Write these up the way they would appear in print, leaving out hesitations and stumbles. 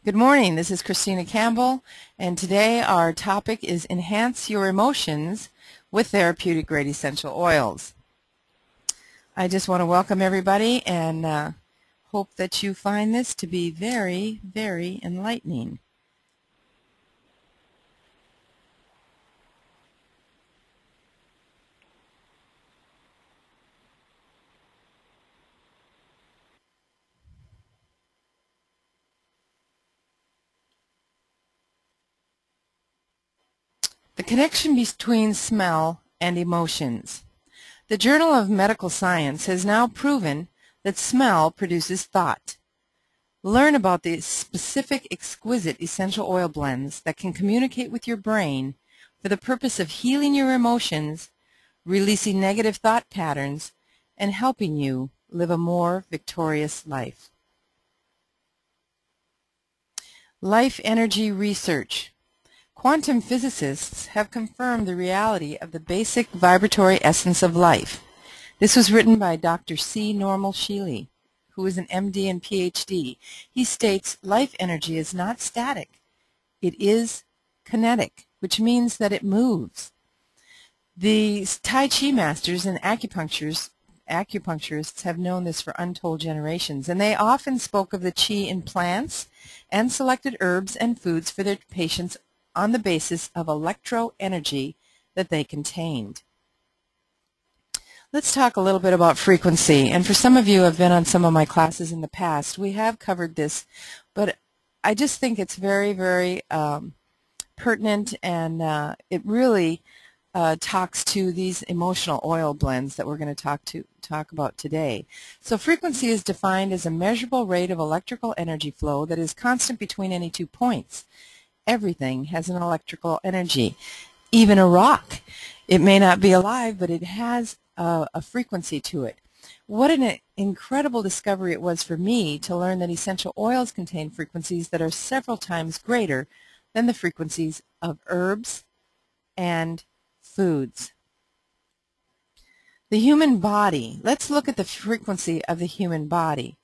Good morning, this is Christina Campbell, and today our topic is Enhance Your Emotions with Therapeutic Grade Essential Oils. I just want to welcome everybody and hope that you find this to be very, very enlightening. The connection between smell and emotions. The Journal of Medical Science has now proven that smell produces thought. Learn about the specific exquisite essential oil blends that can communicate with your brain for the purpose of healing your emotions, releasing negative thought patterns, and helping you live a more victorious life. Life energy research. Quantum physicists have confirmed the reality of the basic vibratory essence of life. This was written by Dr. C. Normal Shealy, who is an MD and PhD. He states life energy is not static. It is kinetic, which means that it moves. The Tai Chi masters and acupuncturists have known this for untold generations, and they often spoke of the Qi in plants and selected herbs and foods for their patients on the basis of electro-energy that they contained. Let's talk a little bit about frequency, and for some of you who have been on some of my classes in the past, we have covered this, but I just think it's very, very pertinent, and it really talks to these emotional oil blends that we're going to talk about today. So frequency is defined as a measurable rate of electrical energy flow that is constant between any 2 points. Everything has an electrical energy, even a rock. It may not be alive, but it has a frequency to it. What an incredible discovery it was for me to learn that essential oils contain frequencies that are several times greater than the frequencies of herbs and foods. The human body. Let's look at the frequency of the human body.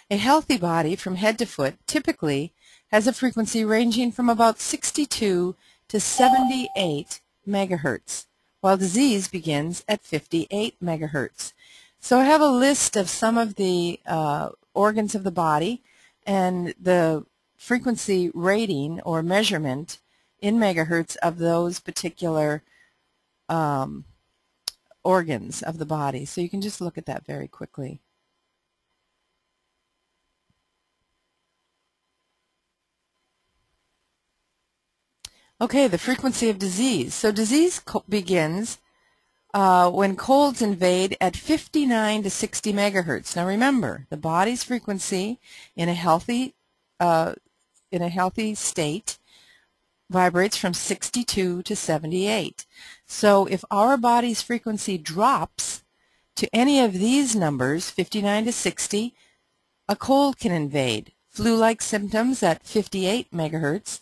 A healthy body from head to foot typically has a frequency ranging from about 62 to 78 megahertz, while disease begins at 58 megahertz. So I have a list of some of the organs of the body and the frequency rating or measurement in megahertz of those particular organs of the body. So you can just look at that very quickly. Okay, the frequency of disease. So disease begins when colds invade at 59 to 60 megahertz. Now remember, the body's frequency in a healthy state vibrates from 62 to 78. So if our body's frequency drops to any of these numbers, 59 to 60, a cold can invade. Flu-like symptoms at 58 megahertz,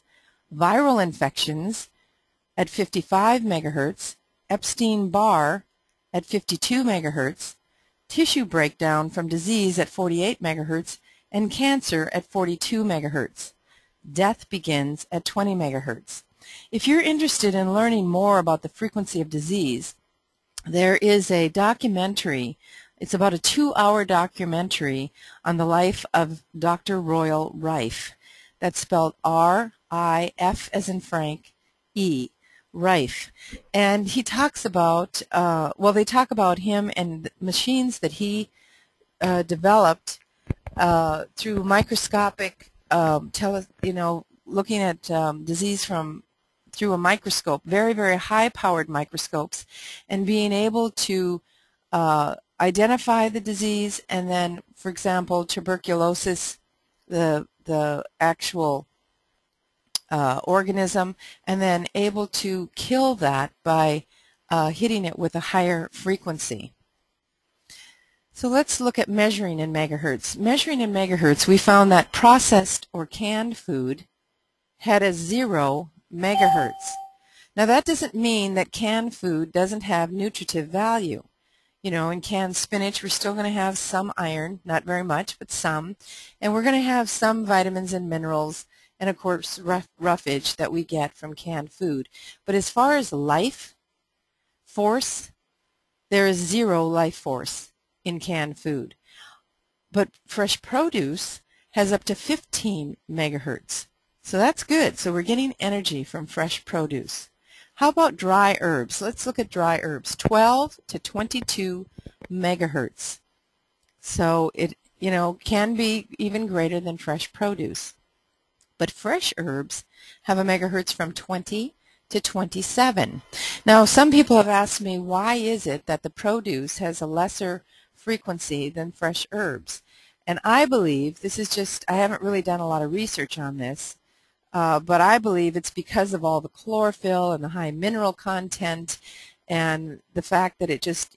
viral infections at 55 megahertz, Epstein-Barr at 52 megahertz, tissue breakdown from disease at 48 megahertz, and cancer at 42 megahertz. Death begins at 20 megahertz. If you're interested in learning more about the frequency of disease, there is a documentary. It's about a 2-hour documentary on the life of Dr. Royal Rife. That's spelled R-I-F as in Frank, E, Rife. And he talks about, they talk about him and the machines that he developed through microscopic, looking at disease through a microscope, very, very high-powered microscopes, and being able to identify the disease, and then, for example, tuberculosis, the actual organism, and then able to kill that by hitting it with a higher frequency. So let's look at measuring in megahertz. Measuring in megahertz, we found that processed or canned food had a 0 megahertz. Now that doesn't mean that canned food doesn't have nutritive value. You know, in canned spinach, we're still going to have some iron, not very much, but some. And we're going to have some vitamins and minerals and of course roughage that we get from canned food. But as far as life force, there is zero life force in canned food. But fresh produce has up to 15 megahertz. So that's good. So we're getting energy from fresh produce. How about dry herbs? Let's look at dry herbs. 12 to 22 megahertz. So it, can be even greater than fresh produce. But fresh herbs have a megahertz from 20 to 27. Now, some people have asked me, why is it that the produce has a lesser frequency than fresh herbs? And I believe, this is just, I haven't really done a lot of research on this, but I believe it's because of all the chlorophyll and the high mineral content and the fact that it just,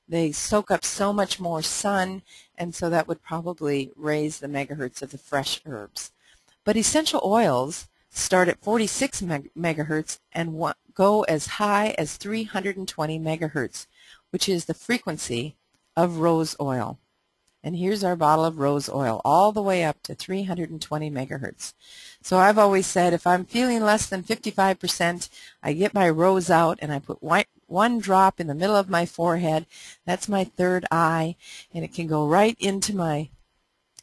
they soak up so much more sun, and so that would probably raise the megahertz of the fresh herbs. But essential oils start at 46 megahertz and go as high as 320 megahertz, which is the frequency of rose oil. And here's our bottle of rose oil, all the way up to 320 megahertz. So I've always said, if I'm feeling less than 55%, I get my rose out and I put one drop in the middle of my forehead. That's my third eye, and it can go right into my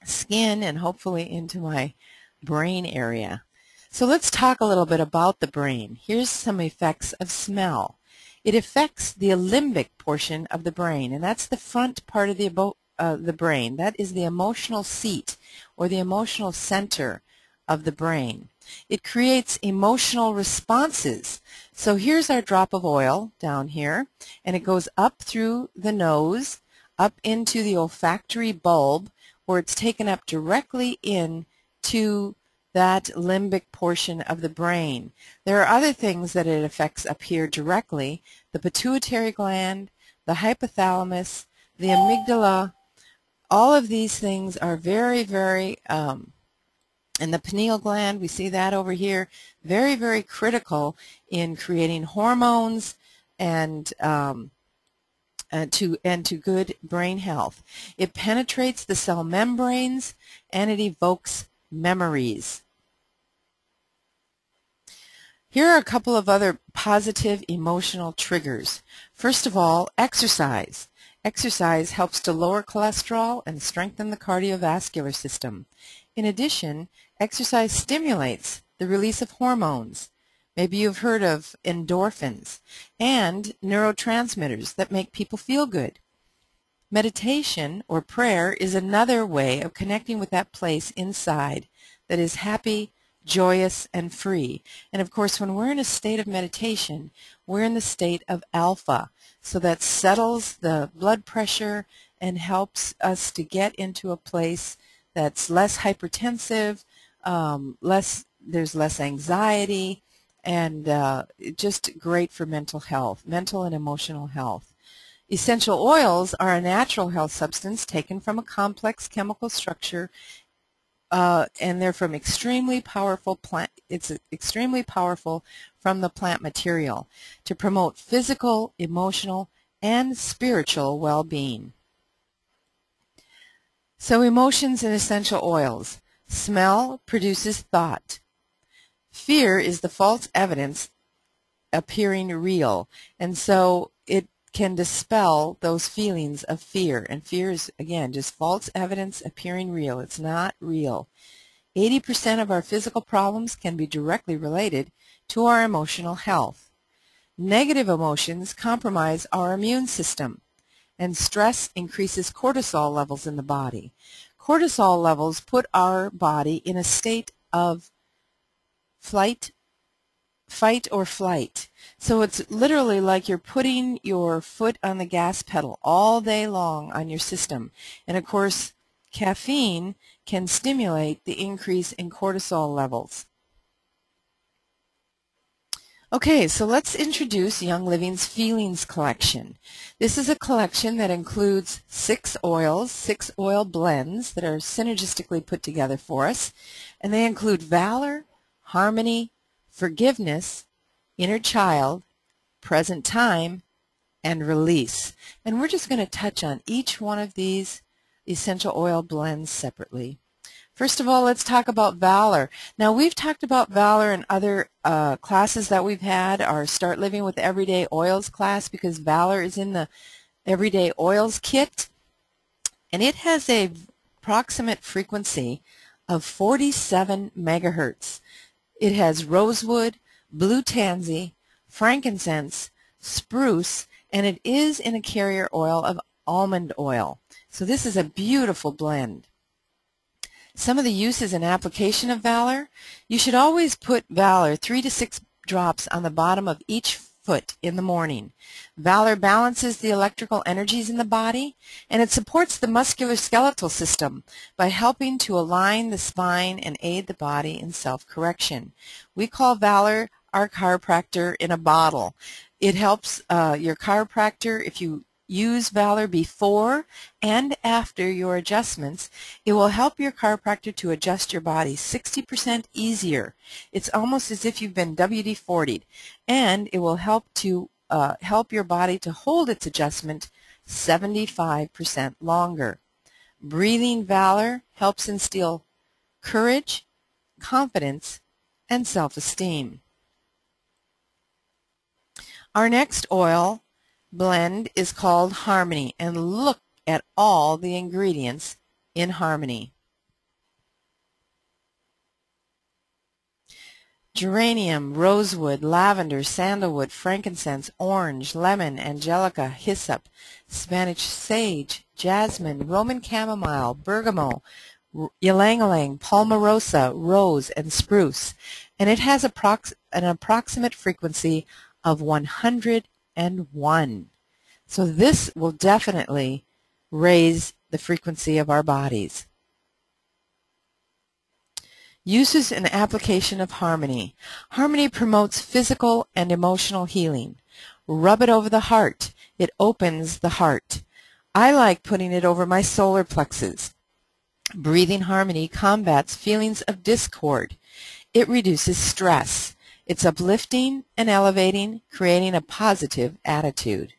skin and hopefully into my brain area. So let's talk a little bit about the brain. Here's some effects of smell. It affects the limbic portion of the brain, and that's the front part of the brain. That is the emotional seat or the emotional center of the brain. It creates emotional responses. So here's our drop of oil down here, and it goes up through the nose, up into the olfactory bulb, where it's taken up directly into that limbic portion of the brain. There are other things that it affects up here directly: the pituitary gland, the hypothalamus, the amygdala. All of these things are very, very, and the pineal gland, we see that over here, very, very critical in creating hormones and to good brain health. It penetrates the cell membranes and it evokes memories. Here are a couple of other positive emotional triggers. First of all, exercise. Exercise helps to lower cholesterol and strengthen the cardiovascular system. In addition, exercise stimulates the release of hormones. Maybe you've heard of endorphins and neurotransmitters that make people feel good. Meditation or prayer is another way of connecting with that place inside that is happy, joyous, and free. And of course, when we're in a state of meditation, we're in the state of alpha. So that settles the blood pressure and helps us to get into a place that's less hypertensive, there's less anxiety, and just great for mental health, mental and emotional health. Essential oils are a natural health substance taken from a complex chemical structure, and they're from extremely powerful plant. It's extremely powerful from the plant material to promote physical, emotional, and spiritual well-being. So emotions and essential oils. Smell produces thought. Fear is the false evidence appearing real, and so it can dispel those feelings of fear. And fear is, again, just false evidence appearing real. It's not real. 80% of our physical problems can be directly related to our emotional health. Negative emotions compromise our immune system, and stress increases cortisol levels in the body. Cortisol levels put our body in a state of fight or flight. So it's literally like you're putting your foot on the gas pedal all day long on your system. And of course, caffeine can stimulate the increase in cortisol levels. Okay, so let's introduce Young Living's Feelings Collection. This is a collection that includes 6 oils, 6 oil blends that are synergistically put together for us. And they include valor, harmony, forgiveness, inner child, present time, and release. And we're just going to touch on each one of these essential oil blends separately. First of all, let's talk about valor. Now, we've talked about valor in other classes that we've had, our Start Living with Everyday Oils class, because valor is in the Everyday Oils kit, and it has a approximate frequency of 47 megahertz. It has rosewood, blue tansy, frankincense, spruce, and it is in a carrier oil of almond oil. So this is a beautiful blend. Some of the uses and application of valor. You should always put valor 3 to 6 drops on the bottom of each foot in the morning. Valor balances the electrical energies in the body, and it supports the musculoskeletal system by helping to align the spine and aid the body in self-correction. We call valor our chiropractor in a bottle. It helps your chiropractor if you use valor before and after your adjustments. It will help your chiropractor to adjust your body 60% easier. It's almost as if you've been WD-40'd, and it will help to help your body to hold its adjustment 75% longer. Breathing valor helps instill courage, confidence, and self-esteem. Our next oil blend is called Harmony, and look at all the ingredients in Harmony. Geranium, rosewood, lavender, sandalwood, frankincense, orange, lemon, angelica, hyssop, Spanish sage, jasmine, Roman chamomile, bergamot, ylang-ylang, palmarosa, rose, and spruce. And it has an approximate frequency of 101. So this will definitely raise the frequency of our bodies. Uses and application of Harmony. Harmony promotes physical and emotional healing. Rub it over the heart. It opens the heart. I like putting it over my solar plexus. Breathing Harmony combats feelings of discord. It reduces stress. It's uplifting and elevating, creating a positive attitude.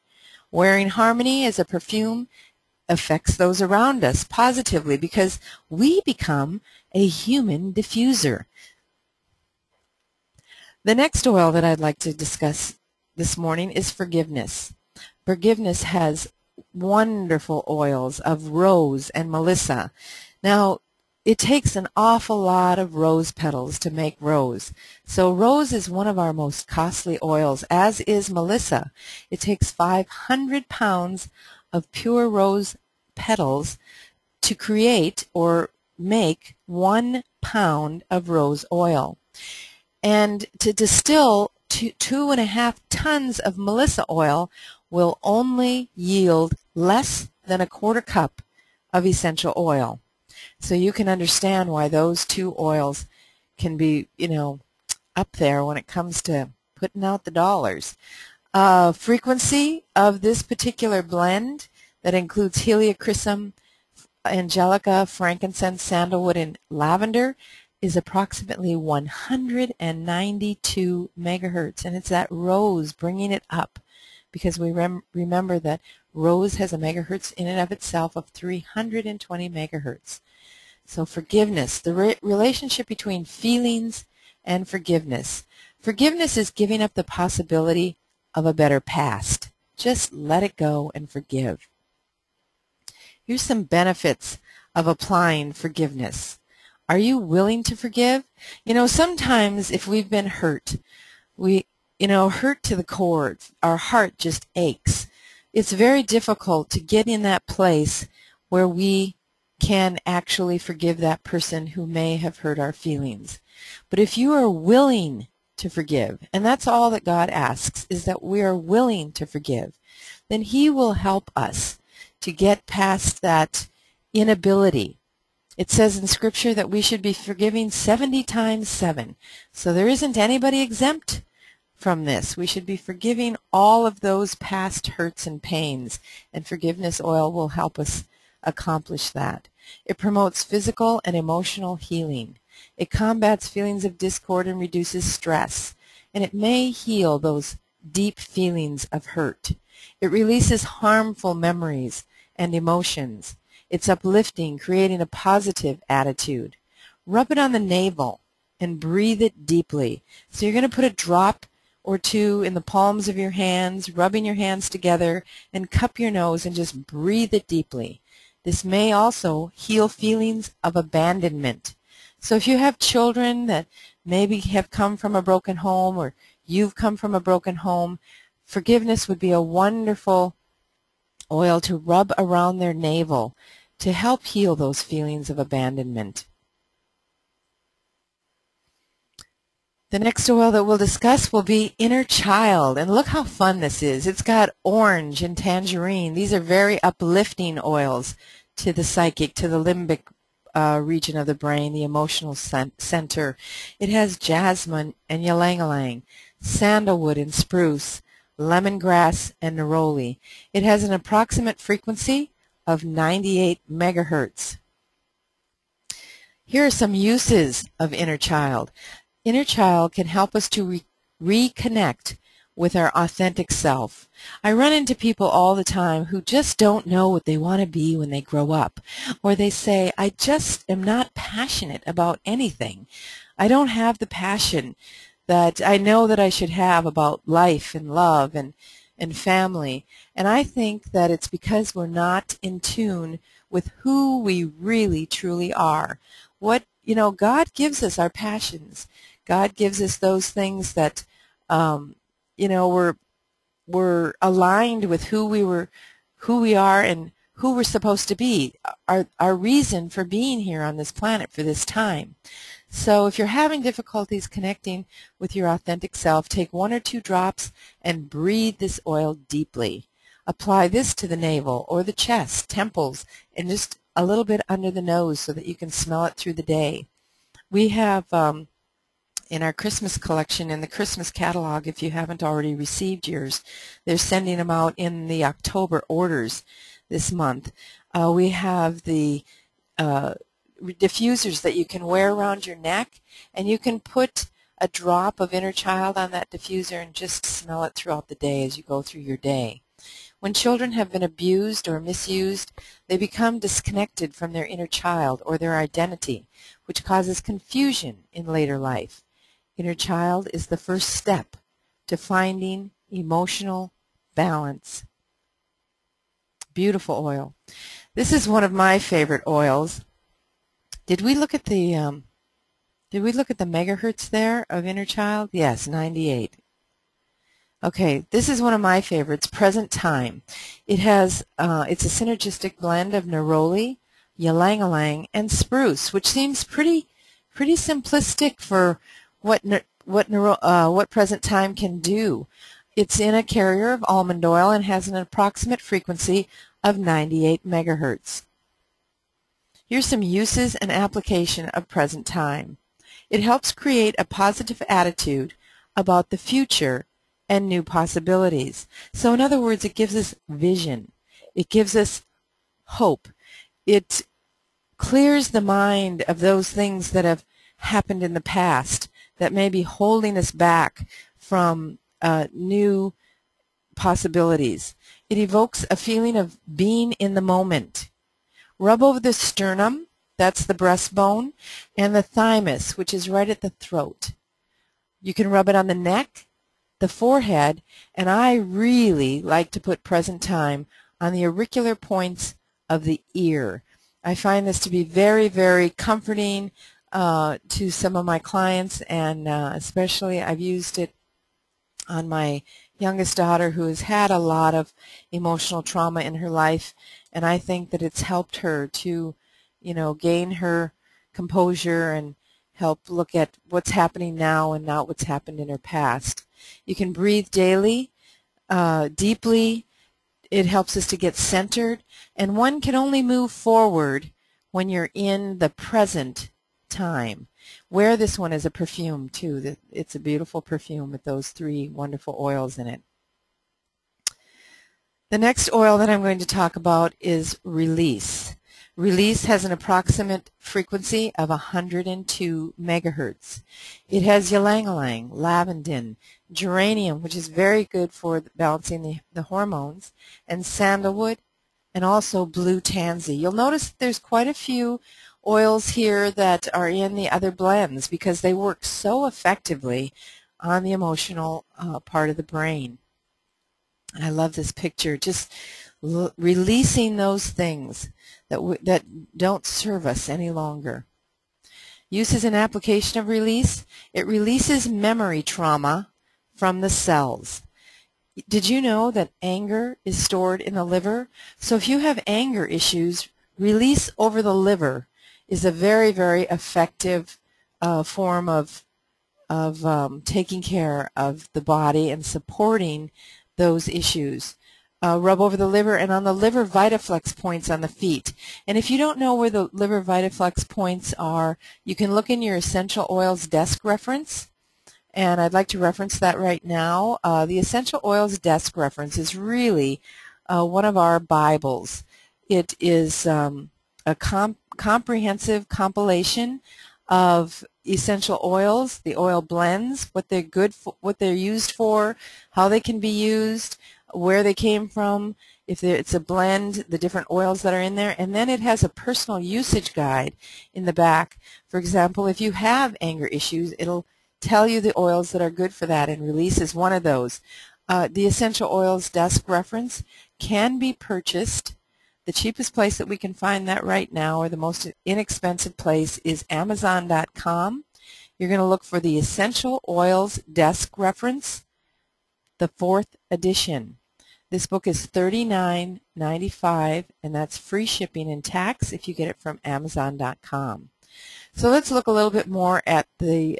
Wearing Harmony as a perfume affects those around us positively because we become a human diffuser. The next oil that I'd like to discuss this morning is forgiveness. Forgiveness has wonderful oils of rose and melissa. Now, it takes an awful lot of rose petals to make rose. So rose is one of our most costly oils, as is melissa. It takes 500 pounds of pure rose petals to create or make 1 pound of rose oil. And to distill 2.5 tons of melissa oil will only yield less than a quarter cup of essential oil. So you can understand why those two oils can be, up there when it comes to putting out the dollars. Frequency of this particular blend that includes heliochrysum, angelica, frankincense, sandalwood, and lavender is approximately 192 megahertz, and it's that rose bringing it up, because we remember that rose has a megahertz in and of itself of 320 megahertz. So forgiveness, the relationship between feelings and forgiveness. Forgiveness is giving up the possibility of a better past. Just let it go and forgive. Here's some benefits of applying forgiveness. Are you willing to forgive? Sometimes if we've been hurt, hurt to the core, our heart just aches. It's very difficult to get in that place where we can actually forgive that person who may have hurt our feelings. But if you are willing to forgive, and that's all that God asks, is that we are willing to forgive, then He will help us to get past that inability. It says in Scripture that we should be forgiving 70 times 7. So there isn't anybody exempt from this. We should be forgiving all of those past hurts and pains, and forgiveness oil will help us accomplish that. It promotes physical and emotional healing. It combats feelings of discord and reduces stress, and it may heal those deep feelings of hurt. It releases harmful memories and emotions. It's uplifting, creating a positive attitude. Rub it on the navel and breathe it deeply. So you're going to put a drop or two in the palms of your hands, rubbing your hands together, and cup your nose and just breathe it deeply. This may also heal feelings of abandonment. So if you have children that maybe have come from a broken home, or you've come from a broken home, forgiveness would be a wonderful oil to rub around their navel to help heal those feelings of abandonment. The next oil that we'll discuss will be Inner Child, and look how fun this is. It's got orange and tangerine. These are very uplifting oils to the psychic, to the limbic region of the brain, the emotional center. It has jasmine and ylang-ylang, sandalwood and spruce, lemongrass and neroli. It has an approximate frequency of 98 megahertz. Here are some uses of Inner Child. Inner Child can help us to reconnect with our authentic self. I run into people all the time who just don't know what they want to be when they grow up. Or they say, I just am not passionate about anything. I don't have the passion that I know that I should have about life and love and family. And I think that it's because we're not in tune with who we really truly are. God gives us our passions. God gives us those things that we're aligned with who we are and who we're supposed to be, our reason for being here on this planet for this time. So if you're having difficulties connecting with your authentic self, take 1 or 2 drops and breathe this oil deeply. Apply this to the navel or the chest, temples, and just a little bit under the nose so that you can smell it through the day. We have in our Christmas collection, in the Christmas catalog, if you haven't already received yours, they're sending them out in the October orders this month. We have the diffusers that you can wear around your neck, and you can put a drop of Inner Child on that diffuser and just smell it throughout the day as you go through your day. When children have been abused or misused, they become disconnected from their inner child or their identity, which causes confusion in later life. Inner Child is the first step to finding emotional balance. Beautiful oil. This is one of my favorite oils. Did we look at the megahertz there of Inner Child? Yes, 98. Okay, this is one of my favorites, Present Time. It has it's a synergistic blend of neroli, ylang-ylang, and spruce, which seems pretty simplistic for what Present Time can do. It's in a carrier of almond oil and has an approximate frequency of 98 megahertz. Here's some uses and application of Present Time. It helps create a positive attitude about the future and new possibilities. So in other words, it gives us vision. It gives us hope. It clears the mind of those things that have happened in the past that may be holding us back from new possibilities. It evokes a feeling of being in the moment. Rub over the sternum, that's the breastbone, and the thymus, which is right at the throat. You can rub it on the neck, the forehead, and I really like to put Present Time on the auricular points of the ear. I find this to be very, very comforting to some of my clients, and especially I've used it on my youngest daughter, who has had a lot of emotional trauma in her life, and I think that it's helped her to, gain her composure and help look at what's happening now and not what's happened in her past. You can breathe daily, deeply. It helps us to get centered, and one can only move forward when you're in the present time. Wear this one as a perfume too. It's a beautiful perfume with those 3 wonderful oils in it. The next oil that I'm going to talk about is Release. Release has an approximate frequency of 102 megahertz. It has ylang-ylang, lavandin, geranium, which is very good for balancing the hormones, and sandalwood, and also blue tansy. You'll notice there's quite a few oils here that are in the other blends because they work so effectively on the emotional part of the brain. I love this picture, just releasing those things that don't serve us any longer. Uses and application of release. It releases memory trauma from the cells. Did you know that anger is stored in the liver? So if you have anger issues, release over the liver is a very, very effective form of taking care of the body and supporting those issues. Rub over the liver and on the liver VitaFlex points on the feet. And if you don't know where the liver VitaFlex points are, you can look in your Essential Oils desk reference. And I'd like to reference that right now. The Essential Oils desk reference is really one of our Bibles. It is a comprehensive compilation of essential oils, the oil blends, what they're good for, what they're used for, how they can be used, where they came from, if it's a blend, the different oils that are in there, and then it has a personal usage guide in the back. For example, if you have anger issues, it'll tell you the oils that are good for that, and release is one of those. The Essential Oils desk reference can be purchased. The cheapest place that we can find that right now, or the most inexpensive place, is Amazon.com. You're going to look for the Essential Oils desk reference, the 4th edition. This book is $39.95, and that's free shipping and tax if you get it from Amazon.com. So let's look a little bit more at the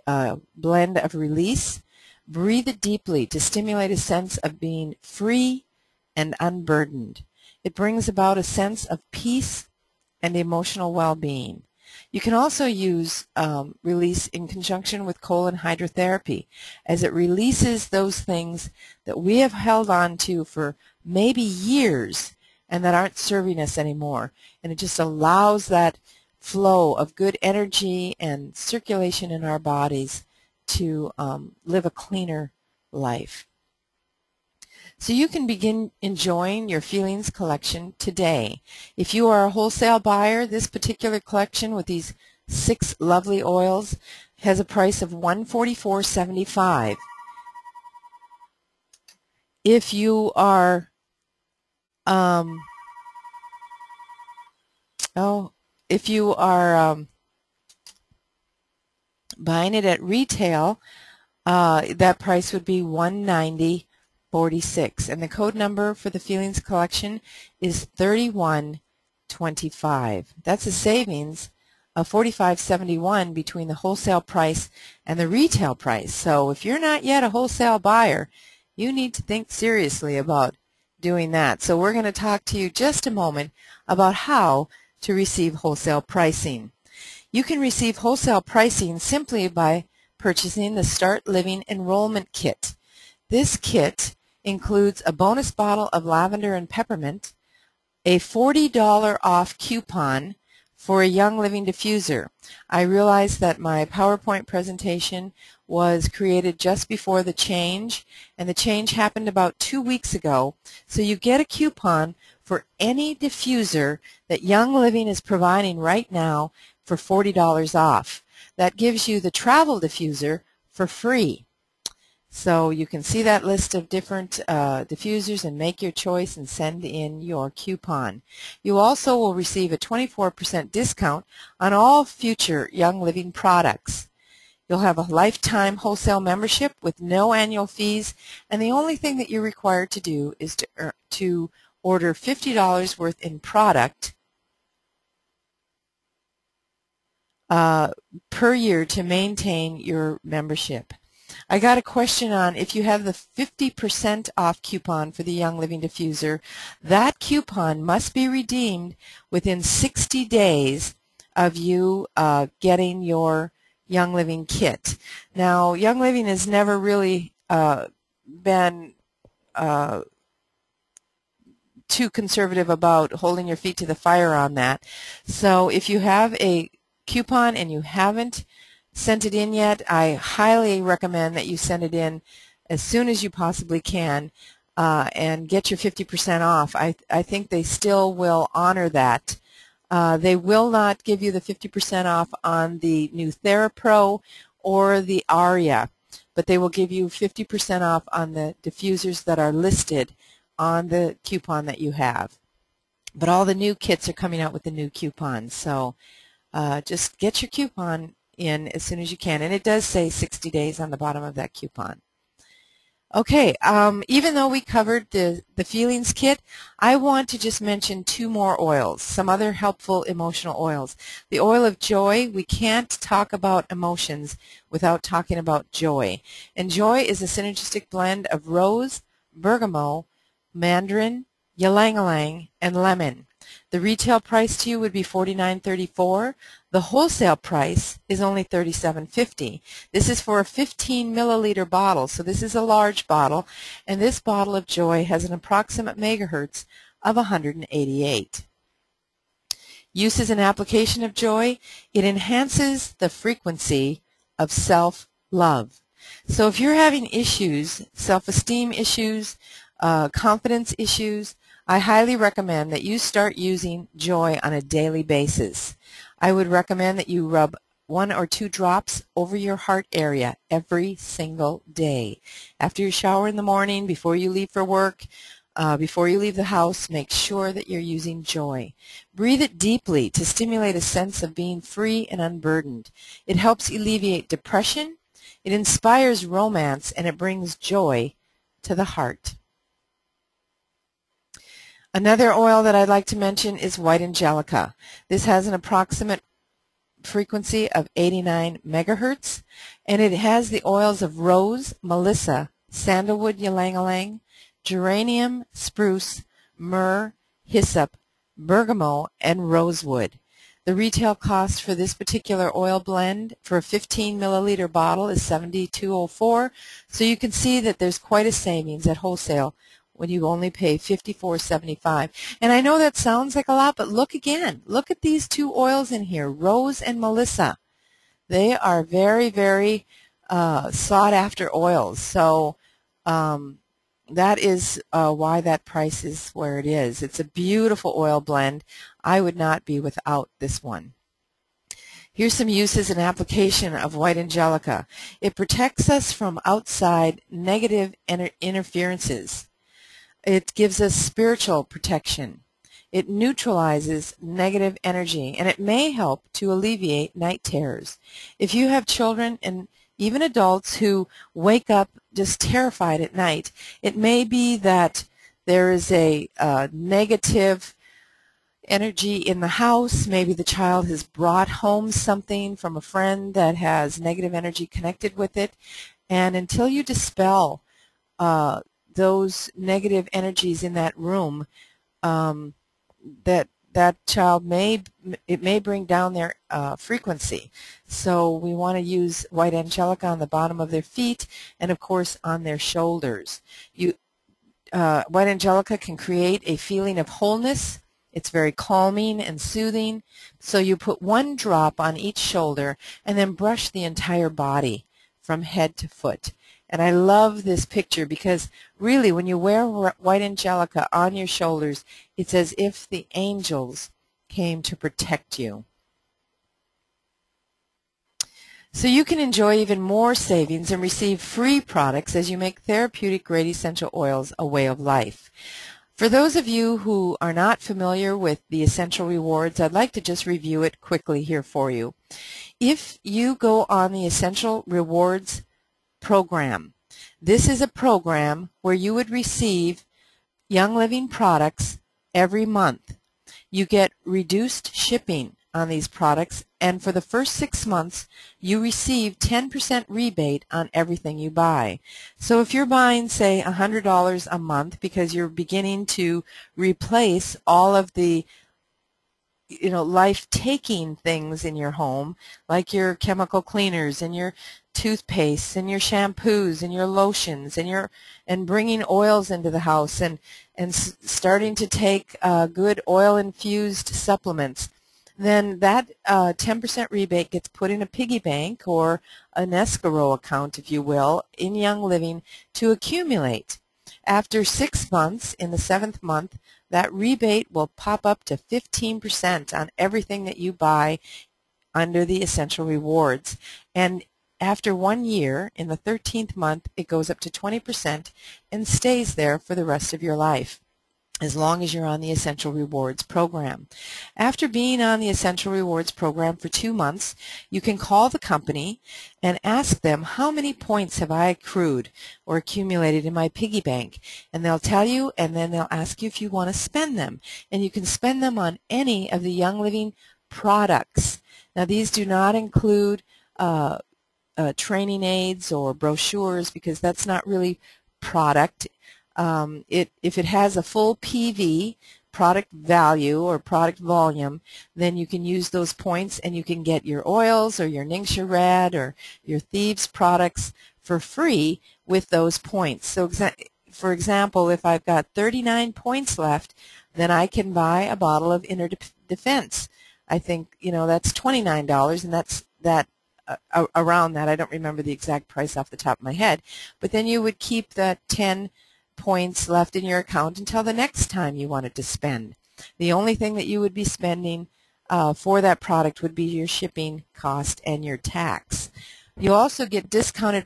blend of release. Breathe it deeply to stimulate a sense of being free and unburdened. It brings about a sense of peace and emotional well-being. You can also use release in conjunction with colon hydrotherapy, as it releases those things that we have held on to for maybe years and that aren't serving us anymore. And it just allows that flow of good energy and circulation in our bodies to live a cleaner life. So you can begin enjoying your Feelings collection today. If you are a wholesale buyer, this particular collection with these 6 lovely oils has a price of $144.75. If you are buying it at retail, that price would be $190.46, and the code number for the Feelings collection is 3125. That's a savings of $45.71 between the wholesale price and the retail price. So if you're not yet a wholesale buyer, you need to think seriously about doing that. So we're going to talk to you just a moment about how to receive wholesale pricing. You can receive wholesale pricing simply by purchasing the Start Living Enrollment Kit. This kit includes a bonus bottle of lavender and peppermint, a $40 off coupon for a Young Living diffuser. I realized that my PowerPoint presentation was created just before the change, and the change happened about 2 weeks ago. So you get a coupon for any diffuser that Young Living is providing right now for $40 off. That gives you the travel diffuser for free. So you can see that list of different diffusers and make your choice and send in your coupon. You also will receive a 24% discount on all future Young Living products. You'll have a lifetime wholesale membership with no annual fees, and the only thing that you're required to do is to order $50 worth in product per year to maintain your membership. I got a question on if you have the 50% off coupon for the Young Living diffuser. That coupon must be redeemed within 60 days of you getting your Young Living kit. Now, Young Living has never really been too conservative about holding your feet to the fire on that. So if you have a coupon and you haven't sent it in yet, I highly recommend that you send it in as soon as you possibly can and get your 50% off. I think they still will honor that They will not give you the 50% off on the new TheraPro or the Aria, but they will give you 50% off on the diffusers that are listed on the coupon that you have. But all the new kits are coming out with the new coupons, so just get your coupon in as soon as you can. And it does say 60 days on the bottom of that coupon. Okay, even though we covered the feelings kit, I want to just mention two more oils, some other helpful emotional oils. The oil of joy. We can't talk about emotions without talking about joy. And joy is a synergistic blend of rose, bergamot, mandarin, ylang-ylang, and lemon. The retail price to you would be $49.34. The wholesale price is only $37.50. This is for a 15 milliliter bottle, so this is a large bottle, and this bottle of joy has an approximate megahertz of 188. Uses and application of joy. It enhances the frequency of self-love. So if you're having issues, self-esteem issues, confidence issues, I highly recommend that you start using joy on a daily basis. I would recommend that you rub 1 or 2 drops over your heart area every single day. After you shower in the morning, before you leave for work, before you leave the house, make sure that you're using joy. Breathe it deeply to stimulate a sense of being free and unburdened. It helps alleviate depression, it inspires romance, and it brings joy to the heart. Another oil that I'd like to mention is white angelica. This has an approximate frequency of 89 megahertz, and it has the oils of rose, melissa, sandalwood ylang-ylang, geranium, spruce, myrrh, hyssop, bergamot, and rosewood. The retail cost for this particular oil blend for a 15 milliliter bottle is $72.04, so you can see that there's quite a savings at wholesale when you only pay $54.75. And I know that sounds like a lot, but look again. Look at these two oils in here, rose and melissa. They are very, very sought after oils. So that is why that price is where it is. It's a beautiful oil blend. I would not be without this one. Here's some uses and application of white angelica. It protects us from outside negative interferences. It gives us spiritual protection. It neutralizes negative energy, and it may help to alleviate night terrors. If you have children and even adults who wake up just terrified at night, it may be that there is a negative energy in the house. Maybe the child has brought home something from a friend that has negative energy connected with it, and until you dispel those negative energies in that room, that child may bring down their frequency. So we want to use white angelica on the bottom of their feet and of course on their shoulders. White angelica can create a feeling of wholeness. It's very calming and soothing. So you put 1 drop on each shoulder and then brush the entire body from head to foot. And I love this picture because really when you wear white angelica on your shoulders, it's as if the angels came to protect you. So you can enjoy even more savings and receive free products as you make therapeutic great essential oils a way of life. For those of you who are not familiar with the essential rewards, I'd like to just review it quickly here for you. If you go on the essential rewards program, this is a program where you would receive Young Living products every month. You get reduced shipping on these products, and for the first 6 months you receive 10% rebate on everything you buy. So if you're buying, say, $100 a month because you're beginning to replace all of the life-taking things in your home, like your chemical cleaners and your toothpastes and your shampoos and your lotions and bringing oils into the house and starting to take good oil-infused supplements, then that 10% rebate gets put in a piggy bank or an escrow account, if you will, in Young Living to accumulate. After 6 months, in the 7th month, that rebate will pop up to 15% on everything that you buy under the Essential Rewards. And after 1 year, in the 13th month, it goes up to 20% and stays there for the rest of your life, as long as you're on the Essential Rewards program. After being on the Essential Rewards program for 2 months, you can call the company and ask them, how many points have I accrued or accumulated in my piggy bank? And they'll tell you, and then they'll ask you if you want to spend them. And you can spend them on any of the Young Living products. Now, these do not include training aids or brochures, because that's not really product. If it has a full PV, product value or product volume, then you can use those points and you can get your oils or your Ningxia Red or your Thieves products for free with those points. So for example, if I've got 39 points left, then I can buy a bottle of Inner Defense. I think, that's $29, and that's around that. I don't remember the exact price off the top of my head. But then you would keep that 10 points left in your account until the next time you wanted to spend. The only thing that you would be spending for that product would be your shipping cost and your tax. You'll also get discounted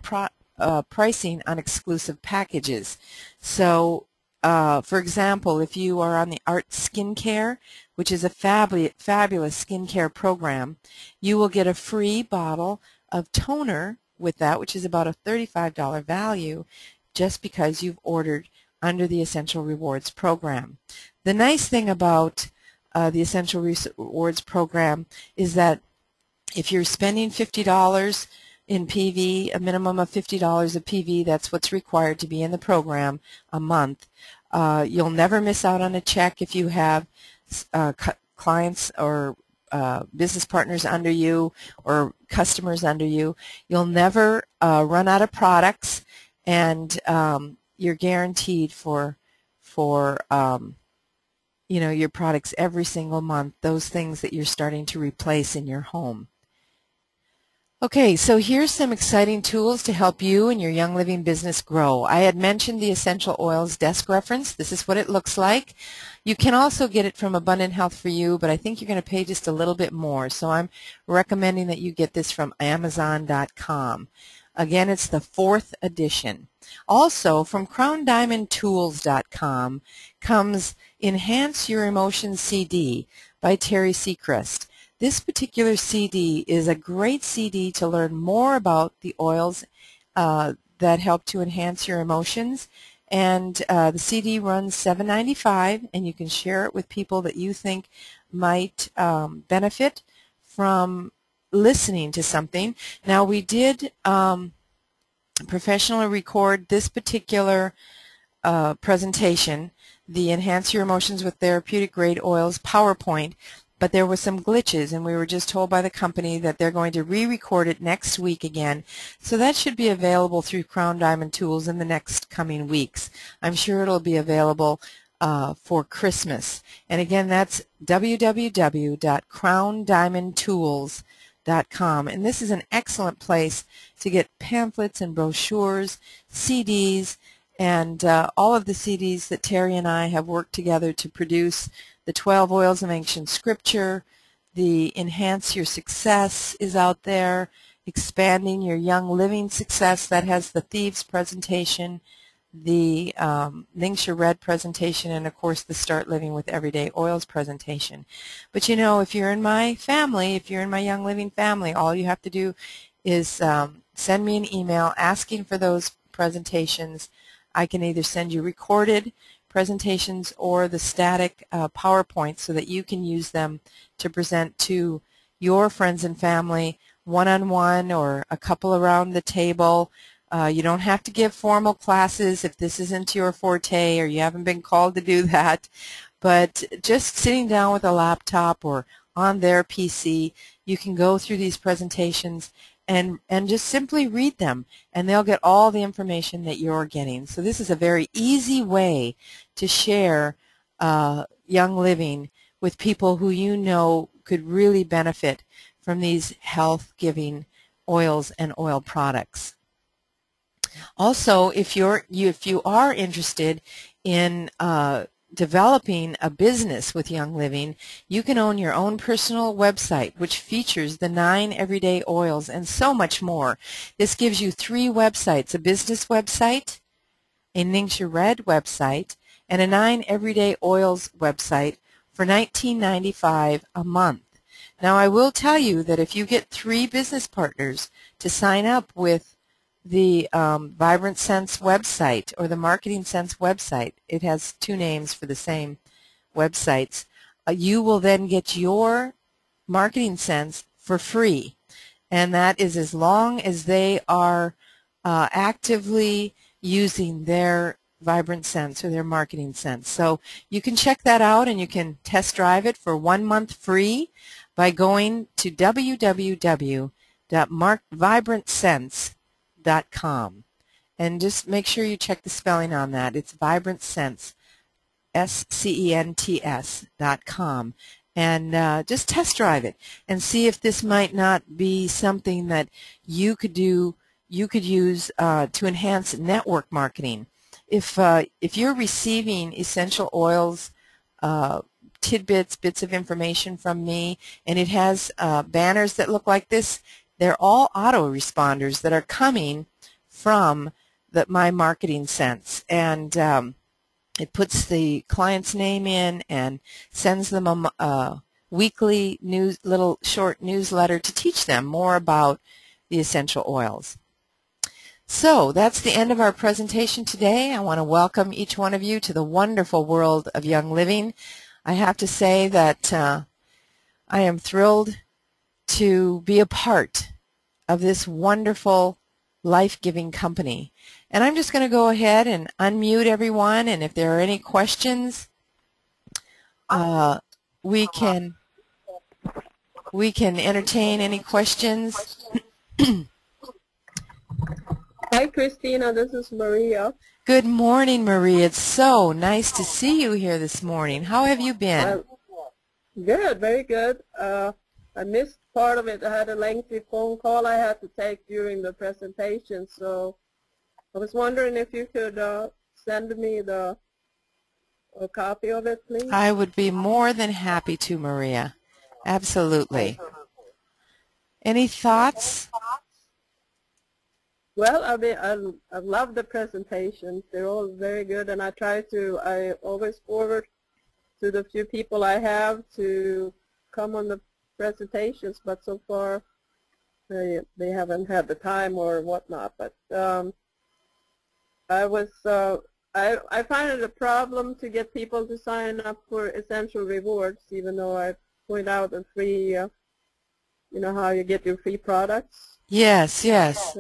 pricing on exclusive packages. So, for example, if you are on the Art Skincare, which is a fabulous skincare program, you will get a free bottle of toner with that, which is about a $35 value, just because you've ordered under the Essential Rewards program. The nice thing about the Essential Rewards program is that if you're spending $50 in PV, a minimum of $50 of PV, that's what's required to be in the program a month. You'll never miss out on a check if you have clients or business partners under you or customers under you. You'll never run out of products, and you're guaranteed for your products every single month, those things that you're starting to replace in your home. Okay, so here's some exciting tools to help you and your Young Living business grow. I had mentioned the Essential Oils desk reference. This is what it looks like. You can also get it from Abundant Health for You, but I think you're going to pay just a little bit more. So I'm recommending that you get this from Amazon.com. Again, it's the 4th edition. Also, from CrownDiamondTools.com comes Enhance Your Emotions CD by Terry Seacrest. This particular CD is a great CD to learn more about the oils that help to enhance your emotions. And the CD runs $7.95, and you can share it with people that you think might benefit from listening to something. Now, we did professionally record this particular presentation, the Enhance Your Emotions with Therapeutic Grade Oils PowerPoint, but there were some glitches, and we were just told by the company that they're going to re-record it next week again. So that should be available through Crown Diamond Tools in the next coming weeks. I'm sure it'll be available for Christmas. And again, that's www.crowndiamondtools.com. And this is an excellent place to get pamphlets and brochures, CDs, and all of the CDs that Terry and I have worked together to produce. The 12 Oils of Ancient Scripture, the Enhance Your Success is out there, Expanding Your Young Living Success, that has the Thieves presentation, the Ningxia Red presentation, and of course the Start Living with Everyday Oils presentation. But you know, if you're in my family, if you're in my Young Living family, all you have to do is send me an email asking for those presentations. I can either send you recorded presentations or the static PowerPoint so that you can use them to present to your friends and family one-on-one or a couple around the table. You don't have to give formal classes if this isn't your forte or you haven't been called to do that, but just sitting down with a laptop or on their PC, you can go through these presentations and just simply read them, and they'll get all the information that you're getting. So this is a very easy way to share Young Living with people who you know could really benefit from these health-giving oils and oil products. Also, if you are interested in developing a business with Young Living, you can own your own personal website, which features the 9 everyday oils and so much more. This gives you 3 websites: a business website, a Ningxia Red website, and a 9 everyday oils website for $19.95 a month. Now, I will tell you that if you get 3 business partners to sign up with the Vibrant Sense website or the Marketing Sense website, it has 2 names for the same websites, you will then get your Marketing Sense for free. And that is as long as they are actively using their Vibrant Sense or their Marketing Sense. So you can check that out and you can test drive it for 1 month free by going to www.vibrantsense.com. And just make sure you check the spelling on that. It's Vibrant Sense, SCENTS.com. And just test drive it and see if this might not be something that you could use to enhance network marketing. If you're receiving essential oils, tidbits, bits of information from me, and it has banners that look like this, they're all autoresponders that are coming from my Marketing Sense. And it puts the client's name in and sends them a weekly little short newsletter to teach them more about the essential oils. So that's the end of our presentation today. I want to welcome each one of you to the wonderful world of Young Living. I have to say that I am thrilled to be a part of this wonderful life-giving company. And I'm just going to go ahead and unmute everyone, and if there are any questions, we can entertain any questions. Hi, Christina. This is Maria. Good morning, Maria. It's so nice to see you here this morning. How have you been? Good, very good. I missed part of it. I had a lengthy phone call I had to take during the presentation, so I was wondering if you could send me a copy of it, please. I would be more than happy to, Maria. Absolutely. Any thoughts? Well, I love the presentations. They're all very good, and I always forward to the few people I have to come on the presentations, but so far they haven't had the time or whatnot. But I find it a problem to get people to sign up for essential rewards, even though I point out the free, you know, how you get your free products. Yes, yes.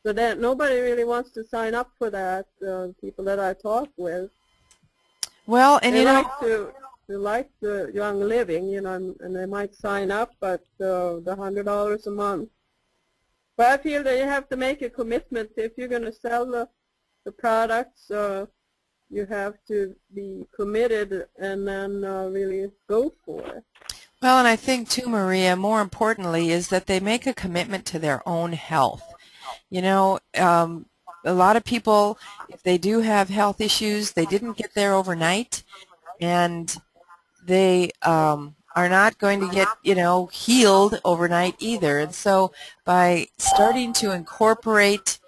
So that nobody really wants to sign up for that, people that I talk with. Well, and they like the Young Living, you know, and they might sign up, but the $100 a month. But I feel that you have to make a commitment. If you're going to sell the products, you have to be committed and then really go for it. Well, and I think too, Maria, more importantly, is that they make a commitment to their own health. You know, a lot of people, if they do have health issues, they didn't get there overnight, and they are not going to get, you know, healed overnight either. And so by starting to incorporate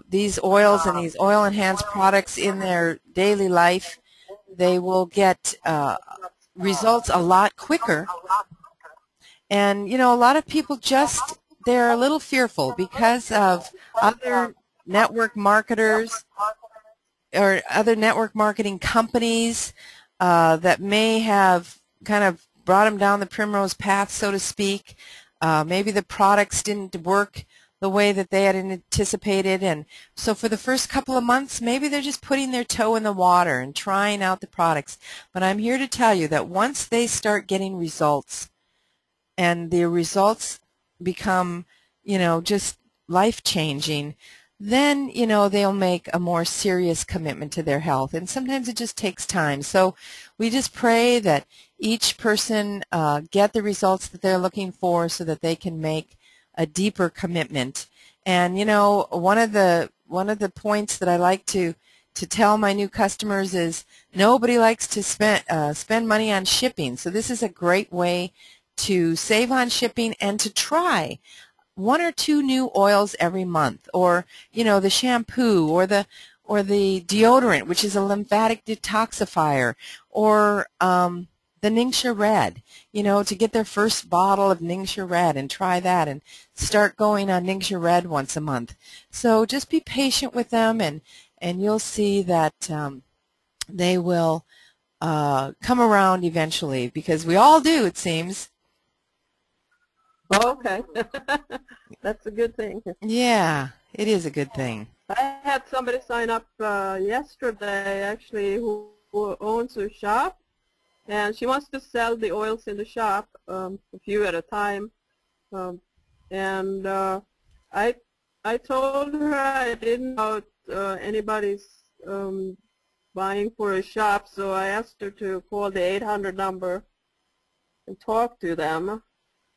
these oils and these oil-enhanced products in their daily life, they will get results a lot quicker. And, you know, a lot of people they're a little fearful because of other network marketers or other network marketing companies that may have kind of brought them down the primrose path, so to speak. Maybe the products didn't work the way that they had anticipated, and so for the first couple of months, maybe they're just putting their toe in the water and trying out the products. But I'm here to tell you that once they start getting results, and the results become, you know, just life-changing, then, you know, they'll make a more serious commitment to their health. And sometimes it just takes time. So we just pray that each person get the results that they're looking for so that they can make a deeper commitment. And you know, one of the points that I like to tell my new customers is nobody likes to spend money on shipping. So this is a great way to save on shipping and to try one or two new oils every month, or you know, the shampoo or the deodorant, which is a lymphatic detoxifier, or the Ningxia Red, you know, to get their first bottle of Ningxia Red and try that and start going on Ningxia Red once a month. So just be patient with them, and you'll see that they will come around eventually, because we all do, it seems. Okay. That's a good thing. Yeah, it is a good thing. I had somebody sign up yesterday, actually, who owns a shop, and she wants to sell the oils in the shop, a few at a time. And I told her I didn't know anybody's buying for a shop, so I asked her to call the 800 number and talk to them.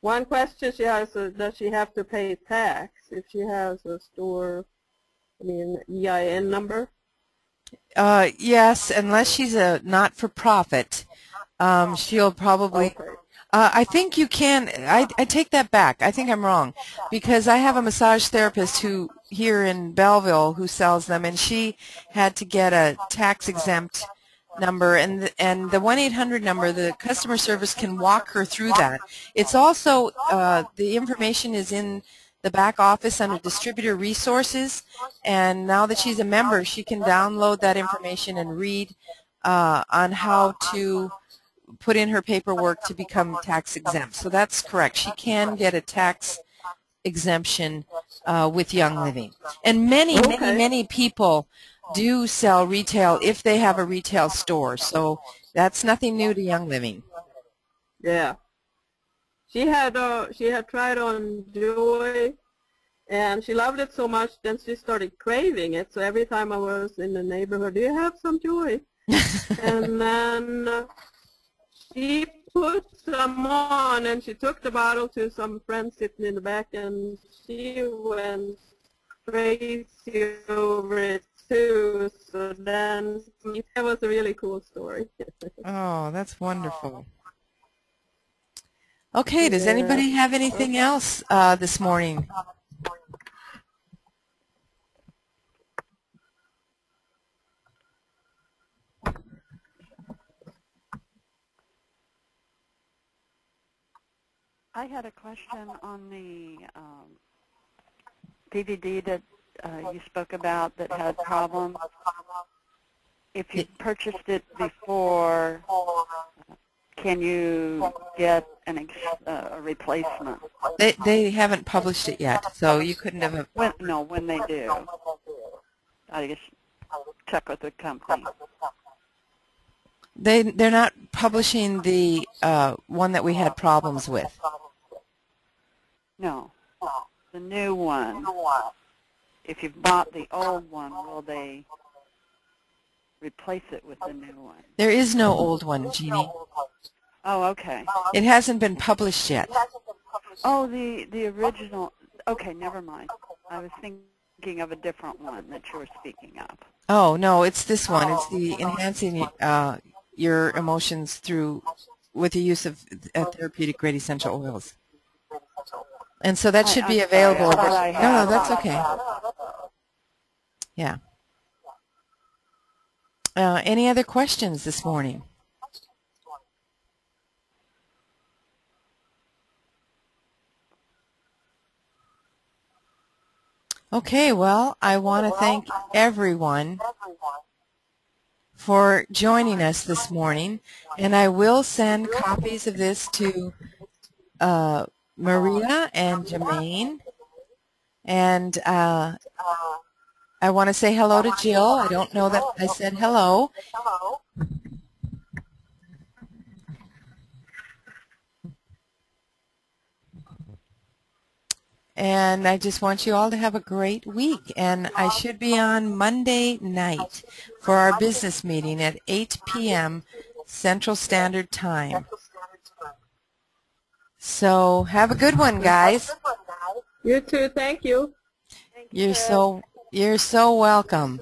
One question she has is, does she have to pay tax if she has a store, I mean, EIN number? Yes, unless she's a not-for-profit, she'll probably. Okay. I think you can. I take that back. I think I'm wrong, because I have a massage therapist who here in Belleville who sells them, and she had to get a tax-exempt number, and the 1-800 number, the customer service can walk her through that. It's also the information is in the back office under distributor resources, and now that she's a member, she can download that information and read on how to put in her paperwork to become tax exempt. So that's correct. She can get a tax exemption with Young Living. And many people do sell retail if they have a retail store. So that's nothing new to Young Living. Yeah. She had tried on Joy, and she loved it so much, then she started craving it. So every time I was in the neighborhood, do you have some Joy? And then she put some on, and she took the bottle to some friend sitting in the back, and she went crazy over it too. So then that was a really cool story. Oh, that's wonderful. Okay, does anybody have anything else this morning? I had a question on the DVD that you spoke about that had problems. If you purchased it before, can you get a replacement? They haven't published it yet, so you couldn't have. When they do, I guess check with the company. They're not publishing the one that we had problems with. No, the new one. If you've bought the old one, will they replace it with the new one? There is no old one, Jeannie. Oh, okay. It hasn't been published yet. Oh, the original. Okay, never mind. I was thinking of a different one that you were speaking of. Oh, no, it's this one. It's the enhancing your emotions with the use of therapeutic grade essential oils. And so that should be available. No, that's okay. Yeah. Any other questions this morning? Okay, well, I want to thank everyone for joining us this morning, and I will send copies of this to Maria and Jermaine, and I want to say hello to Jill. I don't know that I said hello. And I just want you all to have a great week. And I should be on Monday night for our business meeting at 8 p.m. Central Standard Time. So have a good one, guys. You too. Thank you. Thank you, Ted. You're so welcome.